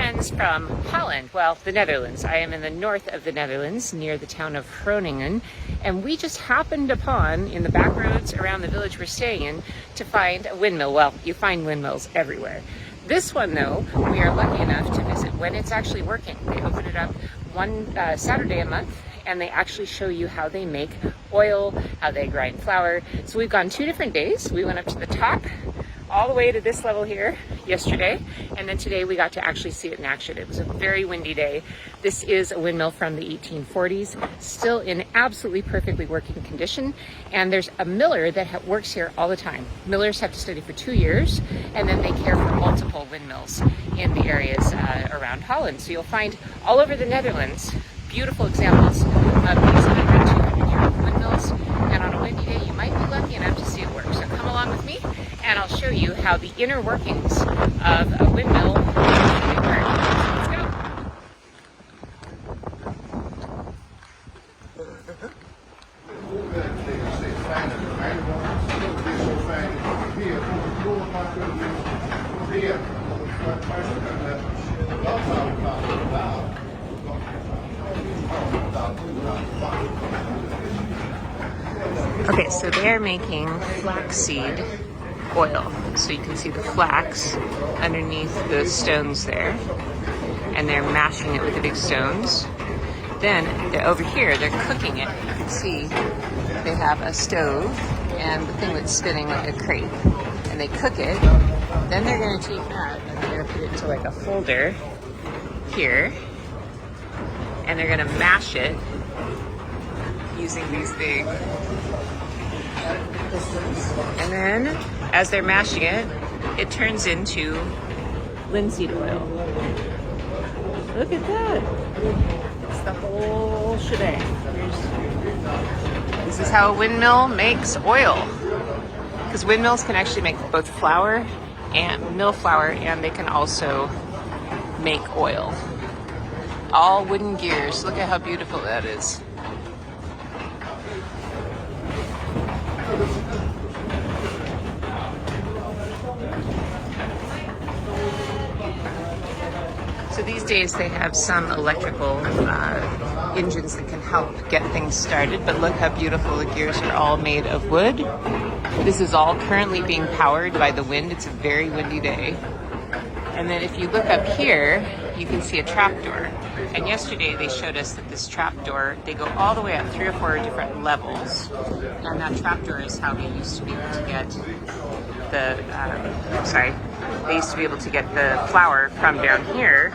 friends from Holland, well, the Netherlands. I am in the north of the Netherlands, near the town of Groningen, and we just happened upon, in the back roads around the village we're staying in, to find a windmill. Well, you find windmills everywhere. This one, though, we are lucky enough to visit when it's actually working. They open it up one Saturday a month, and they actually show you how they make oil, how they grind flour. So we've gone 2 different days. We went up to the top, all the way to this level here yesterday, and then today we got to actually see it in action. It was a very windy day. This is a windmill from the 1840s, still in absolutely perfectly working condition, and there's a miller that works here all the time. Millers have to study for 2 years, and then they care for multiple windmills in the areas around Holland. So you'll find all over the Netherlands beautiful examples of these 100, 200-year-old windmills, and on a windy day you might be lucky enough to see it work. So come along with me, and I'll show you how the inner workings of a windmill actually work. Let's go. Okay, so they're making flaxseed oil. So you can see the flax underneath the stones there, and they're mashing it with the big stones. Then over here, they're cooking it. You can see they have a stove and the thing that's spinning like a crate, and they cook it. Then they're going to take that and they're going to put it into like a holder here, and they're going to mash it using these big pistons. And then as they're mashing it, it turns into linseed oil. Look at that. It's the whole shebang. This is how a windmill makes oil. Because windmills can actually make both flour and mill flour, and they can also make oil. All wooden gears. Look at how beautiful that is. So these days they have some electrical engines that can help get things started, but look how beautiful the gears are, all made of wood. This is all currently being powered by the wind. It's a very windy day. And then if you look up here, you can see a trapdoor. And yesterday they showed us that this trapdoor, they go all the way up 3 or 4 different levels. And that trapdoor is how they used to be able to get they used to be able to get the flour from down here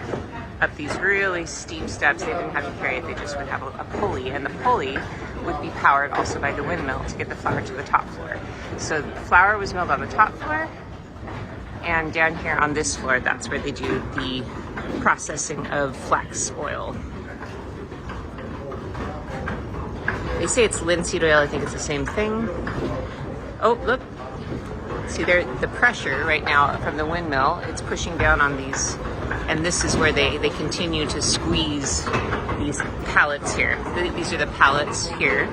up these really steep steps. They didn't have to carry it, they just would have a pulley, and the pulley would be powered also by the windmill to get the flour to the top floor. So the flour was milled on the top floor, and down here on this floor, that's where they do the processing of flax oil. They say it's linseed oil, I think it's the same thing. Oh, look. See there, the pressure right now from the windmill, it's pushing down on these, and this is where they continue to squeeze these pallets here. These are the pallets here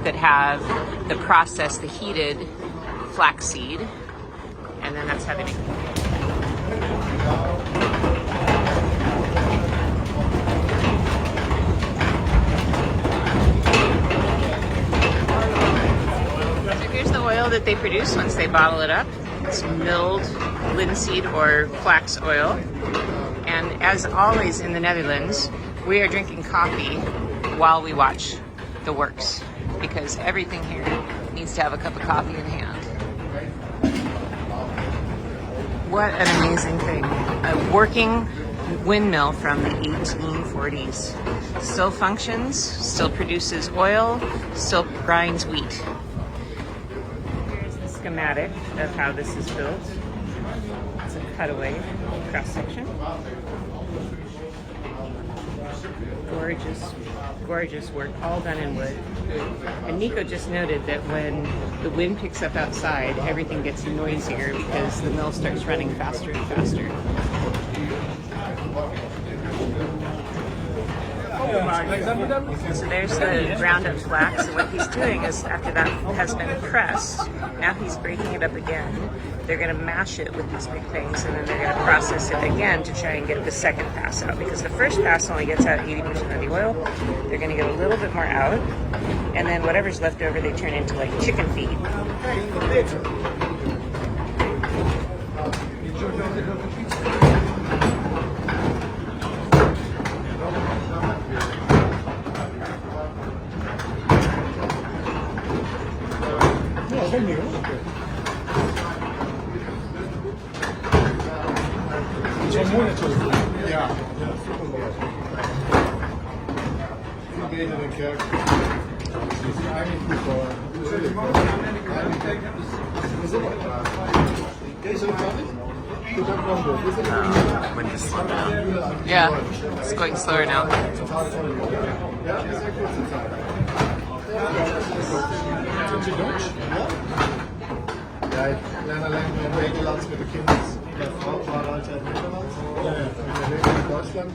that have the processed, the heated flaxseed, and then that's how they make it. That they produce once they bottle it up. It's milled linseed or flax oil. And as always in the Netherlands, we are drinking coffee while we watch the works, because everything here needs to have a cup of coffee in hand. What an amazing thing. A working windmill from the 1840s. Still functions, still produces oil, still grinds wheat. Schematic of how this is built. It's a cutaway cross section. Gorgeous, gorgeous work, all done in wood. And Nico just noted that when the wind picks up outside, everything gets noisier because the mill starts running faster and faster. So there's the ground up flax, and what he's doing is after that has been pressed, now he's breaking it up again. They're going to mash it with these big things, and then they're going to process it again to try and get the second pass out, because the first pass only gets out 80% of the oil. They're going to get a little bit more out, and then whatever's left over they turn into like chicken feed. Ja, super mooi. Die benen en kerk. Die is eigenlijk goed voor. Deze ook wel niet? Goed ook wel goed. Wind is slow down. Yeah, it's going slower now. Ja, dat is echt goed te zijn. Vind je Duits? Ja? Ja, ik lerne alleen maar Nederlands met de kinderen. Mijn vrouw was altijd Nederlands. Ja, ik ben in Duitsland.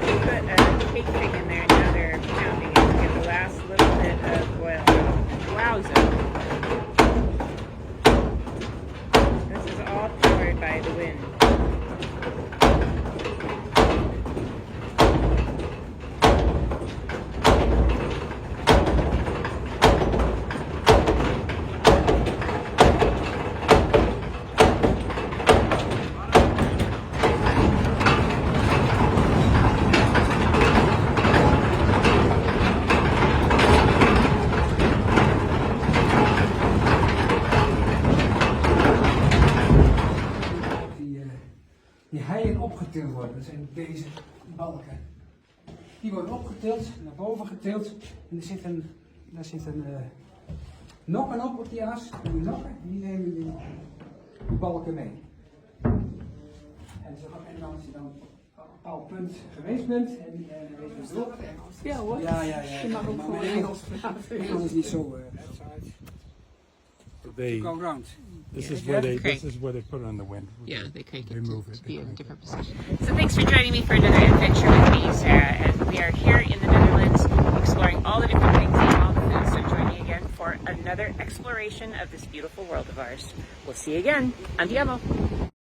They put a cake thing in there, and now they're pounding it to get the last little bit of oil. Wowza. This is all powered by the wind. Die heien opgetild worden, dat zijn deze balken. Die worden opgetild, naar boven getild en daar zit een nokken op die as. En die nokken die nemen die balken mee. En als je dan op een bepaald punt geweest bent en weet je erop. Ja hoor, Ja. je mag ook gewoon Engels praten. Engels is niet zo. Go round. This is where they put it on the wind. Yeah, they crank They it move to it. be in a different position. So thanks for joining me for another adventure with me, Sarah. And we are here in the Netherlands exploring all the different things and all the foods. So join me again for another exploration of this beautiful world of ours. We'll see you again. Andiamo.